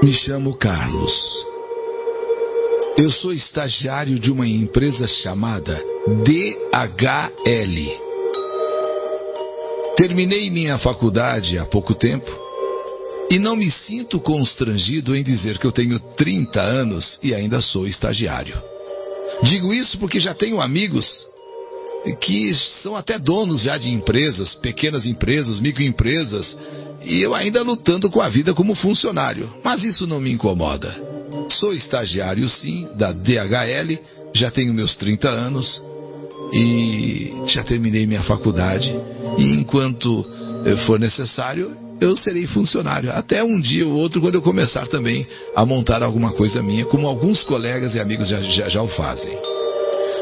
Me chamo Carlos. Eu sou estagiário de uma empresa chamada DHL. Terminei minha faculdade há pouco tempo e não me sinto constrangido em dizer que eu tenho 30 anos e ainda sou estagiário. Digo isso porque já tenho amigos que são até donos já de empresas, pequenas empresas, microempresas, e eu ainda lutando com a vida como funcionário. Mas isso não me incomoda. Sou estagiário sim, da DHL, já tenho meus 30 anos e já terminei minha faculdade. E enquanto for necessário, eu serei funcionário. Até um dia ou outro, quando eu começar também a montar alguma coisa minha, como alguns colegas e amigos já o fazem.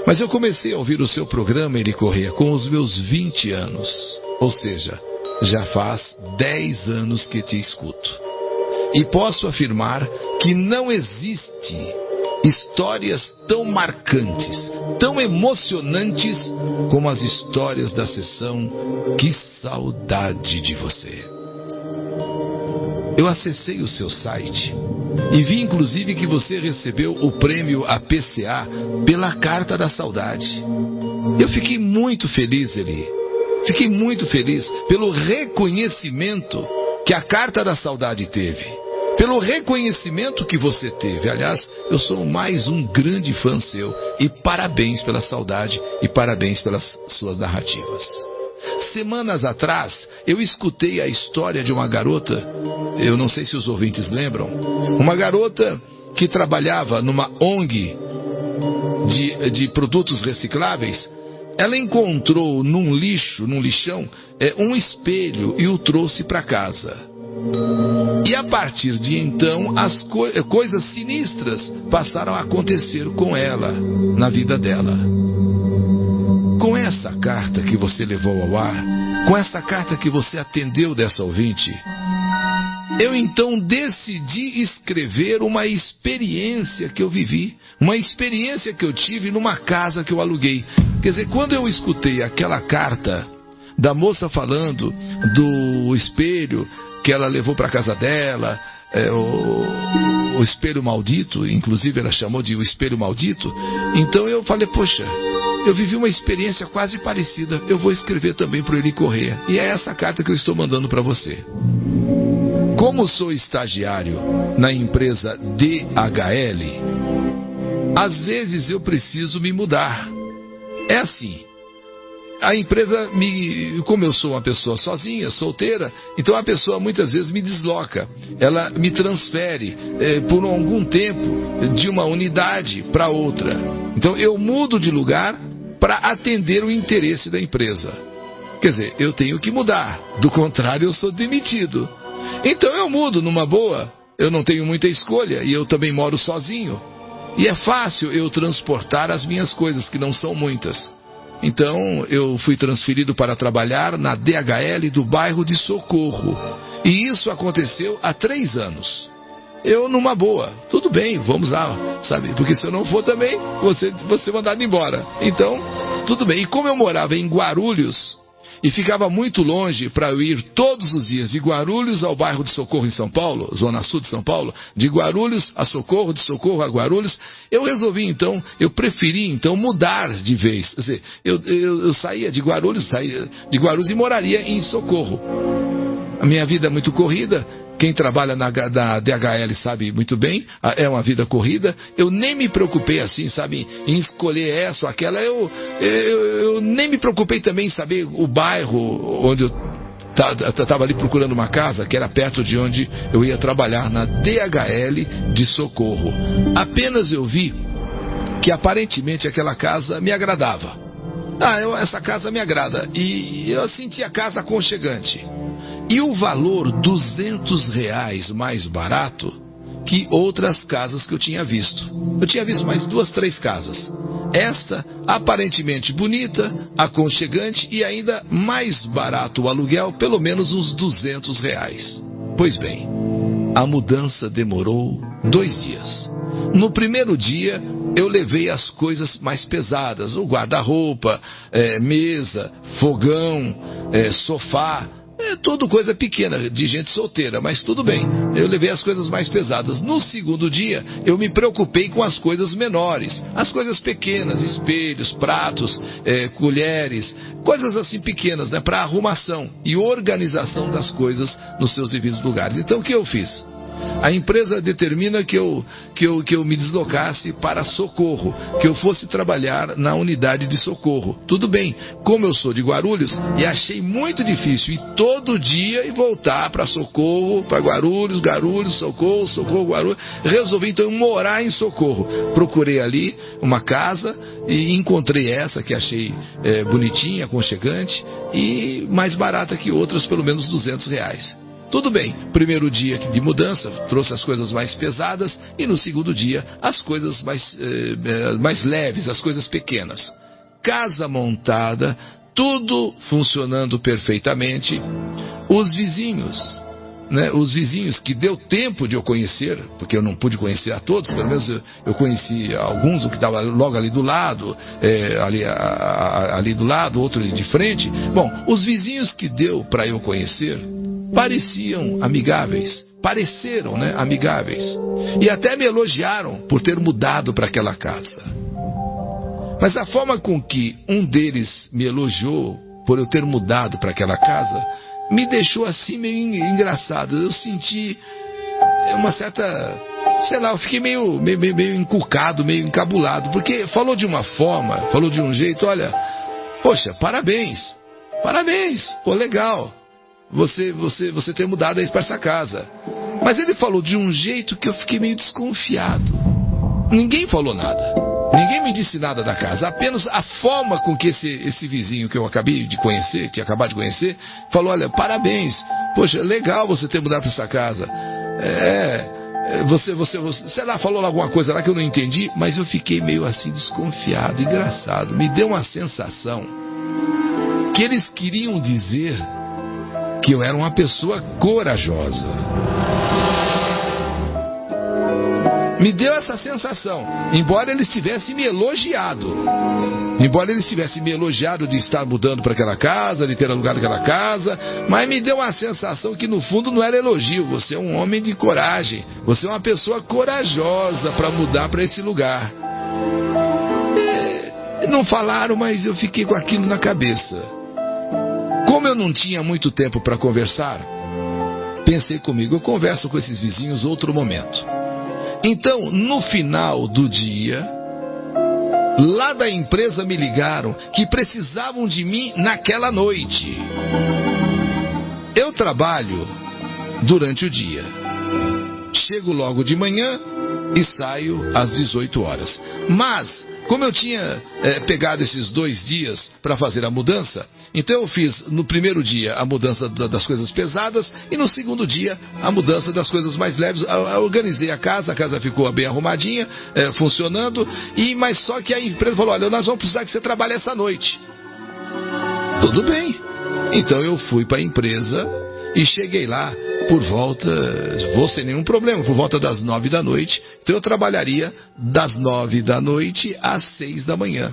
Mas eu comecei a ouvir o seu programa, Eri Corrêa, com os meus 20 anos. Ou seja, já faz 10 anos que te escuto. E posso afirmar que não existe histórias tão marcantes, tão emocionantes como as histórias da sessão Que Saudade de Você. Eu acessei o seu site e vi inclusive que você recebeu o prêmio APCA pela Carta da Saudade. Eu fiquei muito feliz, Eli. Fiquei muito feliz pelo reconhecimento que a Carta da Saudade teve. Pelo reconhecimento que você teve. Aliás, eu sou mais um grande fã seu. E parabéns pela saudade e parabéns pelas suas narrativas. Semanas atrás, eu escutei a história de uma garota, eu não sei se os ouvintes lembram, uma garota que trabalhava numa ONG de produtos recicláveis. Ela encontrou num lixão, um espelho e o trouxe para casa. E a partir de então, as coisas sinistras passaram a acontecer com ela, na vida dela. Com essa carta que você levou ao ar, com essa carta que você atendeu dessa ouvinte, eu então decidi escrever uma experiência que eu vivi, uma experiência que eu tive numa casa que eu aluguei. Quer dizer, quando eu escutei aquela carta da moça falando do espelho que ela levou para casa dela, o espelho maldito, inclusive ela chamou de o espelho maldito, então eu falei, poxa, eu vivi uma experiência quase parecida, eu vou escrever também para o Eri Corrêa. E é essa carta que eu estou mandando para você. Como sou estagiário na empresa DHL, às vezes eu preciso me mudar. É assim, a empresa, como eu sou uma pessoa sozinha, solteira, então a pessoa muitas vezes me desloca. Ela me transfere por algum tempo de uma unidade para outra. Então eu mudo de lugar para atender o interesse da empresa. Quer dizer, eu tenho que mudar, do contrário eu sou demitido. Então eu mudo numa boa, eu não tenho muita escolha e eu também moro sozinho. E é fácil eu transportar as minhas coisas, que não são muitas. Então eu fui transferido para trabalhar na DHL do bairro de Socorro. E isso aconteceu há 3 anos. Eu numa boa, tudo bem, vamos lá, sabe? Porque se eu não for também, você mandado embora. Então, tudo bem. E como eu morava em Guarulhos e ficava muito longe para eu ir todos os dias de Guarulhos ao bairro de Socorro em São Paulo, Zona Sul de São Paulo, de Guarulhos a Socorro, de Socorro a Guarulhos, eu resolvi então, eu preferi então mudar de vez. Quer dizer, eu saía de Guarulhos e moraria em Socorro. A minha vida é muito corrida. Quem trabalha na DHL sabe muito bem, é uma vida corrida. Eu nem me preocupei assim, sabe, em escolher essa ou aquela. Eu nem me preocupei também em saber o bairro onde eu estava ali procurando uma casa, que era perto de onde eu ia trabalhar, na DHL de Socorro. Apenas eu vi que aparentemente aquela casa me agradava. Essa casa me agrada. E eu senti a casa aconchegante. E o valor R$200 mais barato que outras casas que eu tinha visto. Eu tinha visto mais 2, 3 casas. Esta, aparentemente bonita, aconchegante e ainda mais barato o aluguel, pelo menos uns R$200. Pois bem, a mudança demorou 2 dias. No primeiro dia, eu levei as coisas mais pesadas, o guarda-roupa, mesa, fogão, sofá, É tudo coisa pequena, de gente solteira, mas tudo bem. Eu levei as coisas mais pesadas. No segundo dia, eu me preocupei com as coisas menores. As coisas pequenas, espelhos, pratos, colheres, coisas assim pequenas, né, para arrumação e organização das coisas nos seus devidos lugares. Então o que eu fiz? A empresa determina que eu me deslocasse para Socorro, que eu fosse trabalhar na unidade de Socorro. Tudo bem, como eu sou de Guarulhos, e achei muito difícil ir todo dia e voltar para Socorro, para Guarulhos, Socorro, Socorro, Guarulhos. Resolvi então morar em Socorro. Procurei ali uma casa e encontrei essa que achei bonitinha, aconchegante e mais barata que outras, pelo menos R$200. Tudo bem, primeiro dia de mudança trouxe as coisas mais pesadas e no segundo dia as coisas mais leves, as coisas pequenas. Casa montada, tudo funcionando perfeitamente. Os vizinhos, né, os vizinhos que deu tempo de eu conhecer, porque eu não pude conhecer a todos, pelo menos eu conheci alguns, o que estava logo ali do lado, ali do lado, outro ali de frente. Bom, os vizinhos que deu para eu conhecer pareciam amigáveis, pareceram, né, amigáveis, e até me elogiaram por ter mudado para aquela casa. Mas a forma com que um deles me elogiou por eu ter mudado para aquela casa me deixou assim meio engraçado. Eu senti uma certa, sei lá, eu fiquei meio encucado, meio encabulado, porque falou de uma forma, falou de um jeito, olha, poxa, parabéns, pô, legal. Você ter mudado aí para essa casa. Mas ele falou de um jeito que eu fiquei meio desconfiado. Ninguém falou nada. Ninguém me disse nada da casa. Apenas a forma com que esse vizinho que eu acabei de conhecer, que acabado de conhecer, falou, olha, parabéns. Poxa, legal você ter mudado para essa casa. Você, sei lá, falou alguma coisa lá que eu não entendi, mas eu fiquei meio assim desconfiado, engraçado. Me deu uma sensação que eles queriam dizer que eu era uma pessoa corajosa. Me deu essa sensação, embora eles tivessem me elogiado. Embora eles tivessem me elogiado de estar mudando para aquela casa, de ter alugado aquela casa, mas me deu uma sensação que no fundo não era elogio. Você é um homem de coragem, você é uma pessoa corajosa para mudar para esse lugar. Não falaram, mas eu fiquei com aquilo na cabeça. Como eu não tinha muito tempo para conversar, pensei comigo, eu converso com esses vizinhos outro momento. Então, no final do dia, lá da empresa me ligaram que precisavam de mim naquela noite. Eu trabalho durante o dia. Chego logo de manhã e saio às 18 horas. Mas, como eu tinha pegado esses 2 dias para fazer a mudança, então eu fiz no primeiro dia a mudança das coisas pesadas e no segundo dia a mudança das coisas mais leves. Eu organizei a casa ficou bem arrumadinha, funcionando, mas só que a empresa falou, olha, nós vamos precisar que você trabalhe essa noite. Tudo bem. Então eu fui para a empresa e cheguei lá por volta, vou sem nenhum problema, por volta das 9 da noite. Então eu trabalharia das 9 da noite às 6 da manhã.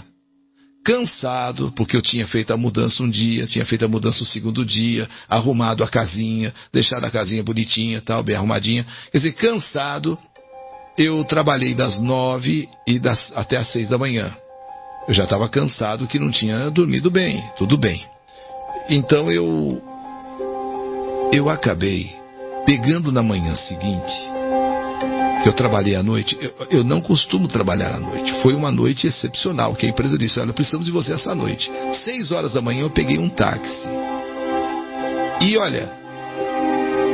Cansado, porque eu tinha feito a mudança um dia, tinha feito a mudança o segundo dia, arrumado a casinha, deixado a casinha bonitinha, tal, bem arrumadinha. Quer dizer, cansado, eu trabalhei das 9 até as 6 da manhã. Eu já estava cansado, que não tinha dormido bem, tudo bem. Então eu acabei pegando na manhã seguinte, que eu trabalhei à noite. Eu não costumo trabalhar à noite. Foi uma noite excepcional, que a empresa disse, olha, precisamos de você essa noite. 6 horas da manhã eu peguei um táxi. E olha,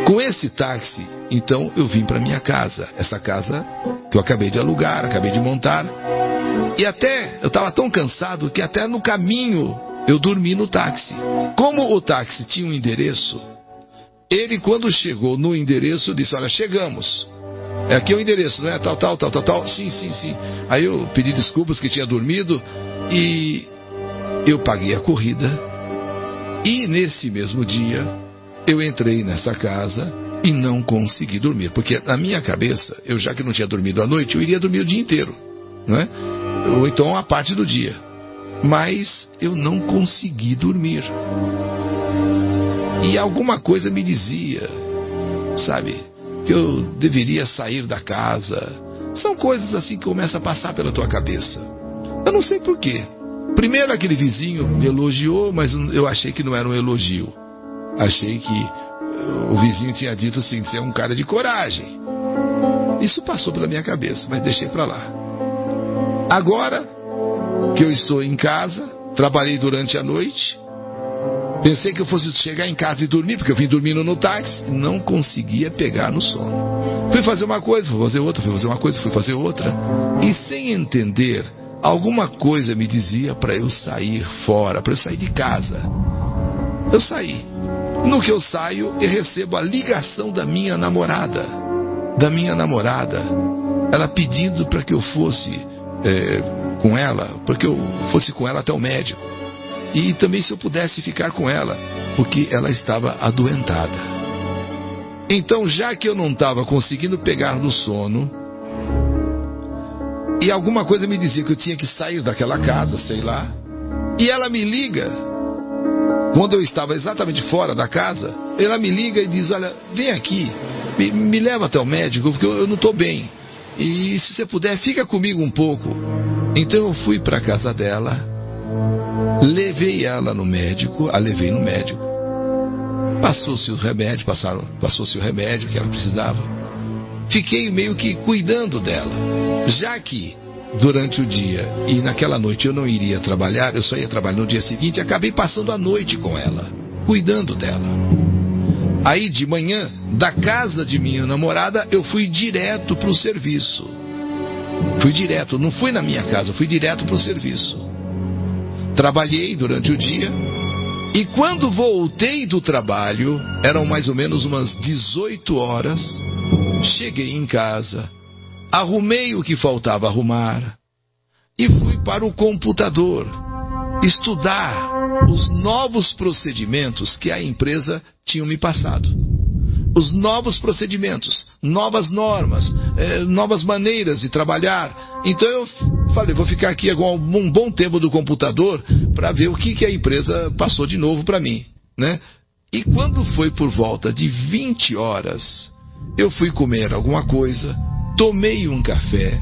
com esse táxi, então eu vim para minha casa. Essa casa que eu acabei de alugar, acabei de montar. E até, eu estava tão cansado que até no caminho eu dormi no táxi. Como o táxi tinha um endereço, ele quando chegou no endereço disse, olha, chegamos. Aqui é o endereço, não é? Tal. Sim. Aí eu pedi desculpas que tinha dormido e eu paguei a corrida. E nesse mesmo dia, eu entrei nessa casa e não consegui dormir. Porque na minha cabeça, eu já que não tinha dormido à noite, eu iria dormir o dia inteiro, não é? Ou então a parte do dia. Mas eu não consegui dormir. E alguma coisa me dizia, sabe, que eu deveria sair da casa. São coisas assim que começam a passar pela tua cabeça. Eu não sei porquê. Primeiro aquele vizinho me elogiou, mas eu achei que não era um elogio. Achei que o vizinho tinha dito assim, você é um cara de coragem. Isso passou pela minha cabeça, mas deixei pra lá. Agora que eu estou em casa, trabalhei durante a noite, pensei que eu fosse chegar em casa e dormir, porque eu vim dormindo no táxi, não conseguia pegar no sono. Fui fazer uma coisa, fui fazer outra, fui fazer uma coisa, fui fazer outra. E sem entender, alguma coisa me dizia para eu sair fora, para eu sair de casa. Eu saí. No que eu saio, eu recebo a ligação da minha namorada. Ela pedindo para que eu fosse com ela, porque eu fosse com ela até o médico. E também se eu pudesse ficar com ela, porque ela estava adoentada. Então, já que eu não estava conseguindo pegar no sono, e alguma coisa me dizia que eu tinha que sair daquela casa, sei lá, e ela me liga, quando eu estava exatamente fora da casa, ela me liga e diz, olha, vem aqui, me leva até o médico, porque eu não estou bem. E se você puder, fica comigo um pouco. Então eu fui para a casa dela, levei ela no médico, a levei no médico. Passou-se o remédio, passou-se o remédio que ela precisava. Fiquei meio que cuidando dela. Já que durante o dia e naquela noite eu não iria trabalhar, eu só ia trabalhar no dia seguinte, acabei passando a noite com ela, cuidando dela. Aí de manhã, da casa de minha namorada, eu fui direto para o serviço. Fui direto, não fui na minha casa, fui direto para o serviço. Trabalhei durante o dia e quando voltei do trabalho, eram mais ou menos umas 18 horas, cheguei em casa, arrumei o que faltava arrumar e fui para o computador estudar os novos procedimentos que a empresa tinha me passado. Os novos procedimentos, novas normas, novas maneiras de trabalhar. Então eu falei, vou ficar aqui um bom tempo do computador para ver o que a empresa passou de novo para mim, né? E quando foi por volta de 20 horas, eu fui comer alguma coisa, tomei um café,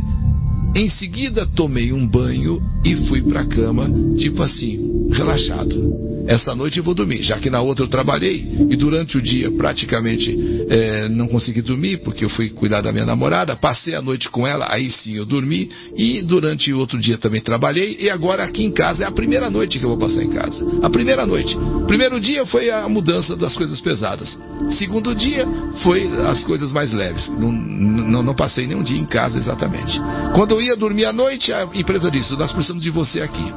em seguida tomei um banho e fui para a cama, tipo assim, relaxado. Esta noite eu vou dormir, já que na outra eu trabalhei e durante o dia praticamente não consegui dormir porque eu fui cuidar da minha namorada, passei a noite com ela, aí sim eu dormi e durante o outro dia também trabalhei e agora aqui em casa é a primeira noite que eu vou passar em casa. A primeira noite. Primeiro dia foi a mudança das coisas pesadas. Segundo dia foi as coisas mais leves. Não passei nenhum dia em casa exatamente. Quando eu ia dormir à noite, a empresa disse, nós precisamos de você aqui.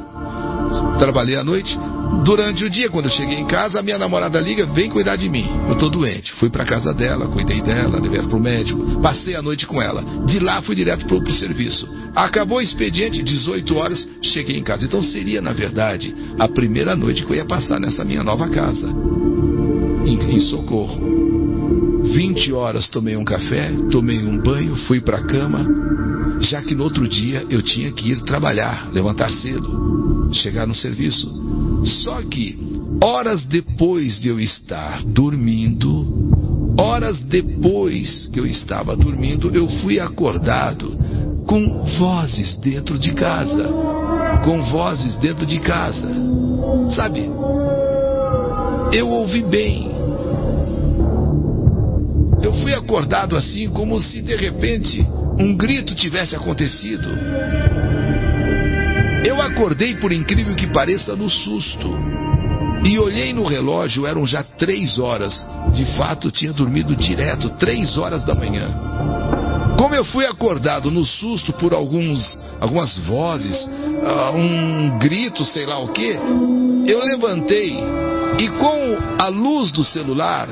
Trabalhei à noite. Durante o dia, quando eu cheguei em casa, a minha namorada liga, vem cuidar de mim. Eu tô doente. Fui pra casa dela, cuidei dela, levei ela pro médico, passei a noite com ela. De lá fui direto pro serviço. Acabou o expediente, 18 horas, cheguei em casa. Então seria, na verdade, a primeira noite que eu ia passar nessa minha nova casa, em Socorro. 20 horas tomei um café, tomei um banho, fui pra cama, já que no outro dia eu tinha que ir trabalhar, levantar cedo, chegar no serviço. Só que, horas depois de eu estar dormindo, horas depois que eu estava dormindo, eu fui acordado com vozes dentro de casa. Com vozes dentro de casa. Sabe? Eu ouvi bem. Eu fui acordado assim, como se de repente um grito tivesse acontecido. Eu acordei, por incrível que pareça, no susto. E olhei no relógio, eram já 3 horas. De fato, tinha dormido direto, 3 horas da manhã. Como eu fui acordado no susto por algumas vozes, um grito, sei lá o que, eu levantei e com a luz do celular,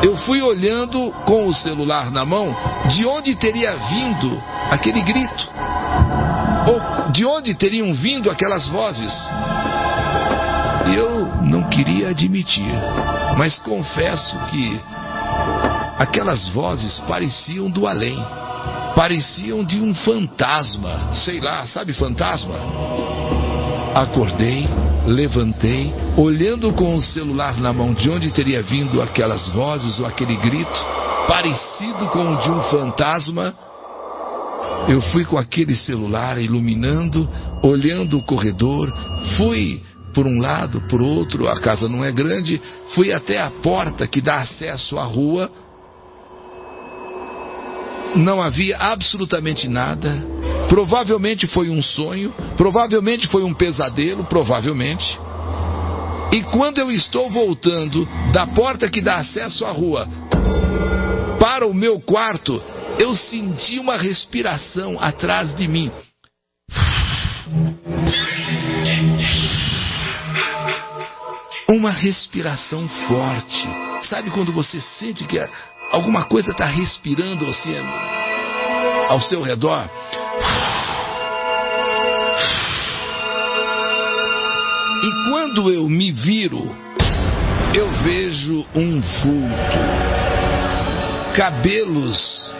eu fui olhando com o celular na mão de onde teria vindo aquele grito. Ou de onde teriam vindo aquelas vozes? Eu não queria admitir, mas confesso que aquelas vozes pareciam do além, pareciam de um fantasma, sei lá, sabe fantasma? Acordei, levantei, olhando com o celular na mão de onde teria vindo aquelas vozes ou aquele grito, parecido com o de um fantasma. Eu fui com aquele celular iluminando, olhando o corredor, fui por um lado, por outro, a casa não é grande, fui até a porta que dá acesso à rua. Não havia absolutamente nada. Provavelmente foi um sonho, provavelmente foi um pesadelo, provavelmente. E quando eu estou voltando da porta que dá acesso à rua para o meu quarto, eu senti uma respiração atrás de mim. Uma respiração forte. Sabe quando você sente que alguma coisa está respirando assim ao seu redor? E quando eu me viro, eu vejo um vulto. Cabelos,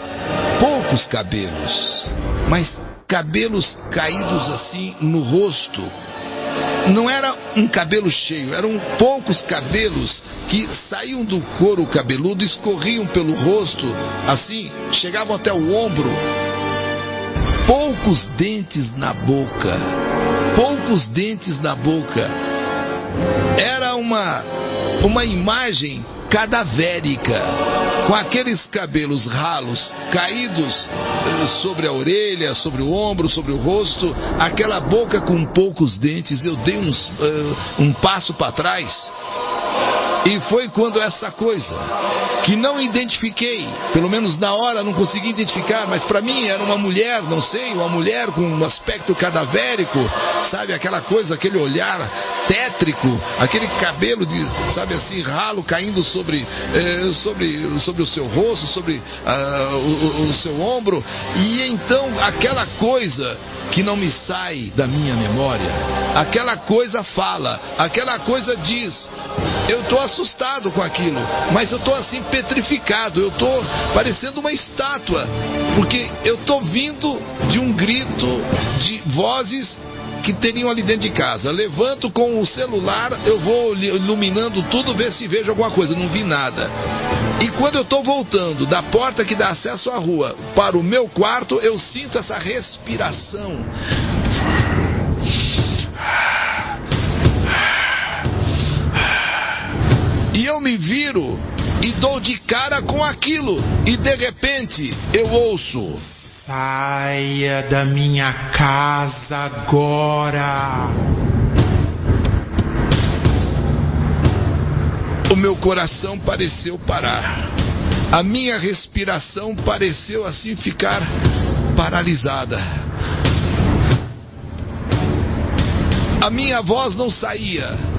poucos cabelos, mas cabelos caídos assim no rosto. Não era um cabelo cheio, eram poucos cabelos que saíam do couro cabeludo, escorriam pelo rosto, assim, chegavam até o ombro. Poucos dentes na boca, poucos dentes na boca. Era uma imagem cadavérica, com aqueles cabelos ralos caídos sobre a orelha, sobre o ombro, sobre o rosto, aquela boca com poucos dentes. Eu dei um passo para trás. E foi quando essa coisa, que não identifiquei, pelo menos na hora não consegui identificar, mas para mim era uma mulher, não sei, uma mulher com um aspecto cadavérico, sabe, aquela coisa, aquele olhar tétrico, aquele cabelo de, sabe assim, ralo caindo sobre o seu rosto, sobre o seu ombro. E então aquela coisa que não me sai da minha memória, aquela coisa fala, aquela coisa diz. Eu estou assustado com aquilo, mas eu estou assim petrificado, eu estou parecendo uma estátua, porque eu estou vindo de um grito de vozes que teriam ali dentro de casa. Levanto com o celular, eu vou iluminando tudo, ver se vejo alguma coisa. Não vi nada. E quando eu estou voltando da porta que dá acesso à rua para o meu quarto, eu sinto essa respiração. E eu me viro e dou de cara com aquilo. E de repente eu ouço: saia da minha casa agora. O meu coração pareceu parar. A minha respiração pareceu assim ficar paralisada. A minha voz não saía.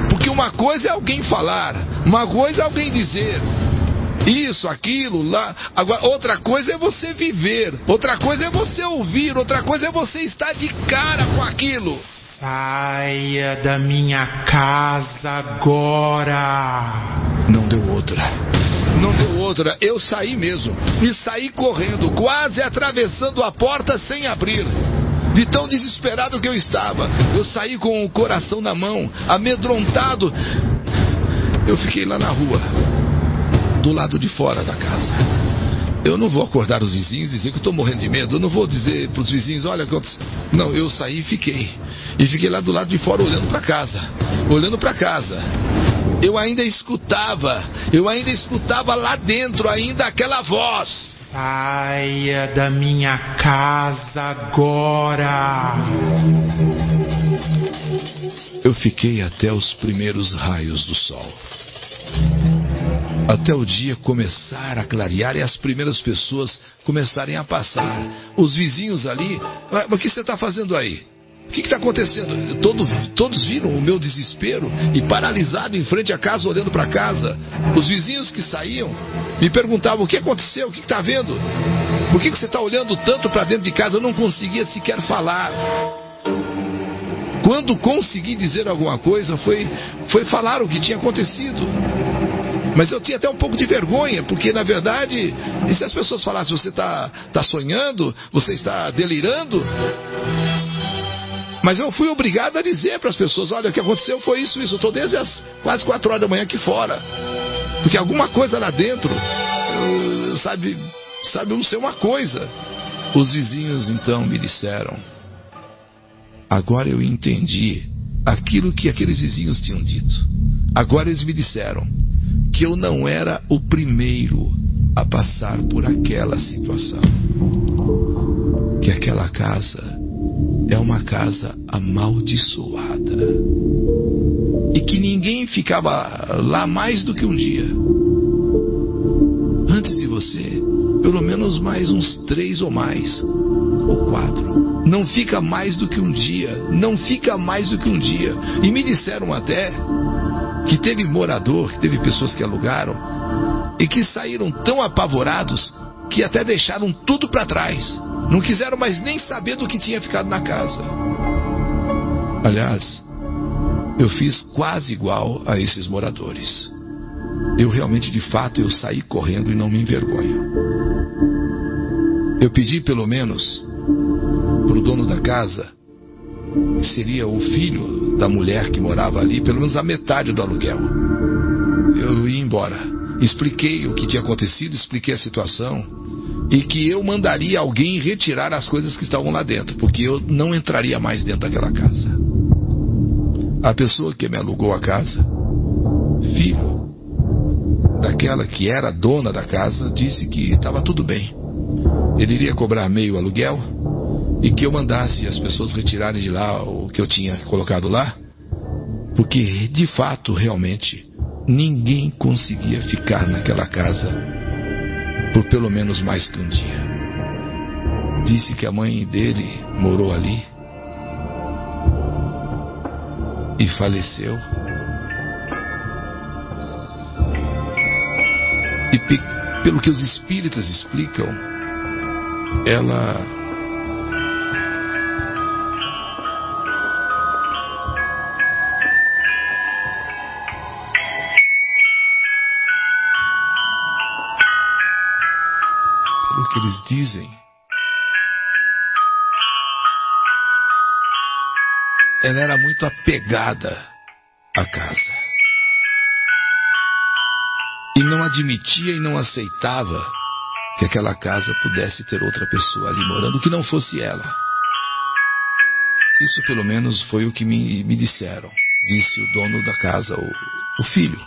Porque uma coisa é alguém falar, uma coisa é alguém dizer isso, aquilo, lá. Agora, outra coisa é você viver, outra coisa é você ouvir, outra coisa é você estar de cara com aquilo. Saia da minha casa agora. Não deu outra. Não deu outra. Eu saí mesmo. E saí correndo, quase atravessando a porta sem abrir. De tão desesperado que eu estava. Eu saí com o coração na mão, amedrontado. Eu fiquei lá na rua, do lado de fora da casa. Eu não vou acordar os vizinhos e dizer que eu estou morrendo de medo. Eu não vou dizer para os vizinhos: olha, não, eu saí e fiquei. E fiquei lá do lado de fora olhando para casa. Olhando para casa. Eu ainda escutava lá dentro ainda aquela voz: saia da minha casa agora. Eu fiquei até os primeiros raios do sol. Até o dia começar a clarear e as primeiras pessoas começarem a passar. Os vizinhos ali: o que você está fazendo aí? O que está acontecendo? Todos viram o meu desespero e paralisado em frente à casa, olhando para casa. Os vizinhos que saíam me perguntavam: o que aconteceu? O que está vendo? Por que você está olhando tanto para dentro de casa? Eu não conseguia sequer falar. Quando consegui dizer alguma coisa, foi falar o que tinha acontecido. Mas eu tinha até um pouco de vergonha, porque na verdade, e se as pessoas falassem: você está sonhando? Você está delirando? Mas eu fui obrigado a dizer para as pessoas: olha, o que aconteceu foi isso. Eu estou desde as quase 4 horas da manhã aqui fora. Porque alguma coisa lá dentro, sabe, eu não sei uma coisa. Os vizinhos então me disseram. Agora eu entendi aquilo que aqueles vizinhos tinham dito. Agora eles me disseram que eu não era o primeiro a passar por aquela situação. Que aquela casa é uma casa amaldiçoada. E que ninguém ficava lá mais do que um dia. Antes de você, pelo menos mais uns 3 ou mais, ou 4. Não fica mais do que um dia. Não fica mais do que um dia. E me disseram até que teve morador, que teve pessoas que alugaram e que saíram tão apavorados que até deixaram tudo para trás. Não quiseram mais nem saber do que tinha ficado na casa. Aliás, eu fiz quase igual a esses moradores. Eu realmente, de fato, eu saí correndo e não me envergonho. Eu pedi pelo menos para o dono da casa, que seria o filho da mulher que morava ali, pelo menos a metade do aluguel. Eu ia embora. Expliquei o que tinha acontecido, expliquei a situação e que eu mandaria alguém retirar as coisas que estavam lá dentro, porque eu não entraria mais dentro daquela casa. A pessoa que me alugou a casa, filho daquela que era dona da casa, disse que estava tudo bem. Ele iria cobrar meio aluguel e que eu mandasse as pessoas retirarem de lá o que eu tinha colocado lá, porque de fato, realmente, ninguém conseguia ficar naquela casa por pelo menos mais que um dia. Disse que a mãe dele morou ali e faleceu. E pelo que os espíritas explicam, ela pelo que eles dizem, ela era muito apegada à casa. E não admitia e não aceitava que aquela casa pudesse ter outra pessoa ali morando, que não fosse ela. Isso pelo menos foi o que me disseram. Disse o dono da casa, o filho.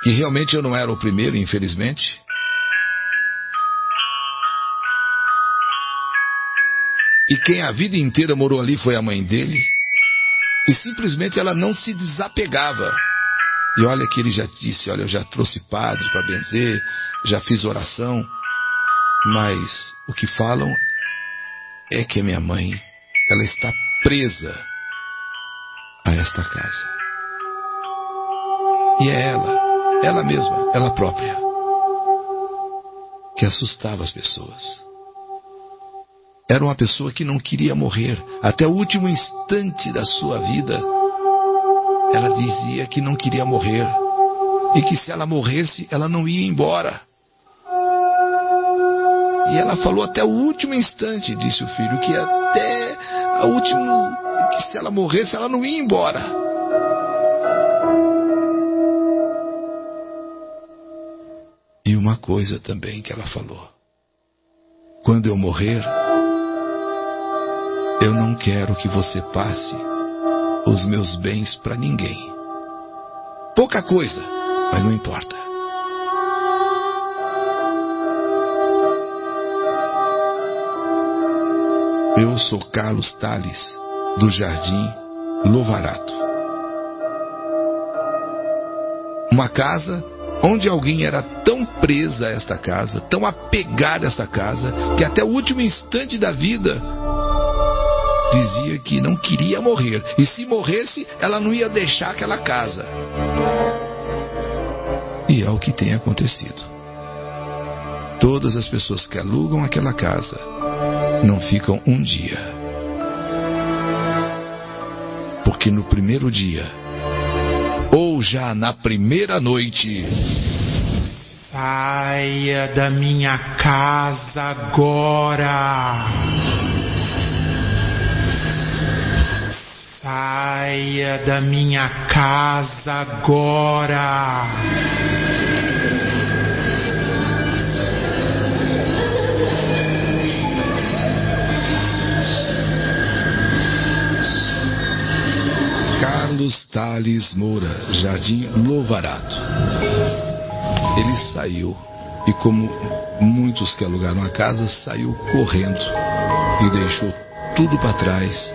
Que realmente eu não era o primeiro, infelizmente. E quem a vida inteira morou ali foi a mãe dele. E simplesmente ela não se desapegava. E olha que ele já disse, olha, eu já trouxe padre para benzer, já fiz oração. Mas o que falam é que a minha mãe, ela está presa a esta casa. E é ela mesma, ela própria, que assustava as pessoas. Era uma pessoa que não queria morrer. Até o último instante da sua vida, ela dizia que não queria morrer. E que se ela morresse, ela não ia embora. E ela falou até o último instante, disse o filho, que até a última, que se ela morresse, ela não ia embora. E uma coisa também que ela falou: quando eu morrer, eu não quero que você passe os meus bens para ninguém. Pouca coisa, mas não importa. Eu sou Carlos Tales, do Jardim Lovarato. Uma casa onde alguém era tão presa a esta casa, tão apegada a esta casa, que até o último instante da vida dizia que não queria morrer. E se morresse, ela não ia deixar aquela casa. E é o que tem acontecido. Todas as pessoas que alugam aquela casa não ficam um dia. Porque no primeiro dia, ou já na primeira noite, saia da minha casa agora. Saia da minha casa agora. Carlos Tales Moura, Jardim Louvarato. Ele saiu e, como muitos que alugaram a casa, saiu correndo e deixou tudo para trás,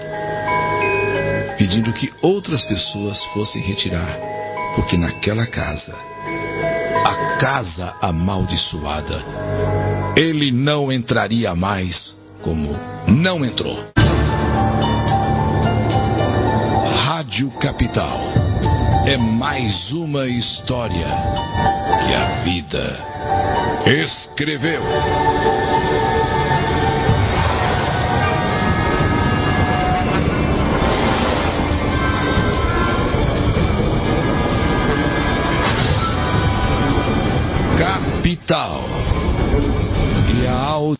pedindo que outras pessoas fossem retirar, porque naquela casa, a casa amaldiçoada, ele não entraria mais como não entrou. Rádio Capital é mais uma história que a vida escreveu.